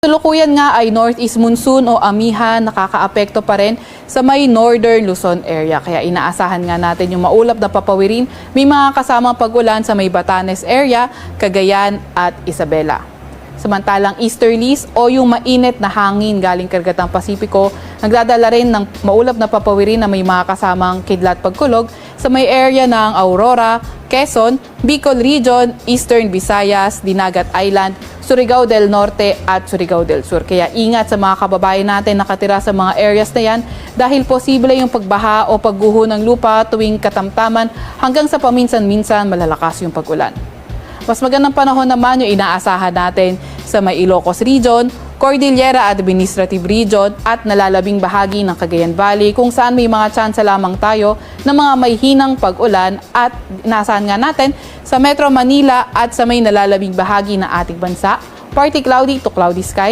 Tulukuyan nga ay northeast monsoon o amihan nakakaapekto pa rin sa may northern Luzon area. Kaya inaasahan nga natin yung maulap na papawirin. May mga kasamang pag-ulan sa may Batanes area, Cagayan at Isabela. Samantalang easterlies o yung mainit na hangin galing Karagatang Pasipiko, nagdadala rin ng maulap na papawirin na may mga kasamang kidlat pagkulog sa may area ng Aurora, Quezon, Bicol Region, Eastern Visayas, Dinagat Island, Surigao del Norte at Surigao del Sur. Kaya ingat sa mga kababayan natin nakatira sa mga areas na yan dahil posible yung pagbaha o pagguho ng lupa tuwing katamtaman hanggang sa paminsan-minsan malalakas yung pag-ulan. Mas magandang panahon naman yung inaasahan natin sa may Ilocos Region, Cordillera Administrative Region at nalalabing bahagi ng Cagayan Valley kung saan may mga tsansa lamang tayo ng mga may hinang pag-ulan at inaasahan nga natin sa Metro Manila at sa may nalalabing bahagi ng ating bansa, partly cloudy to cloudy skies.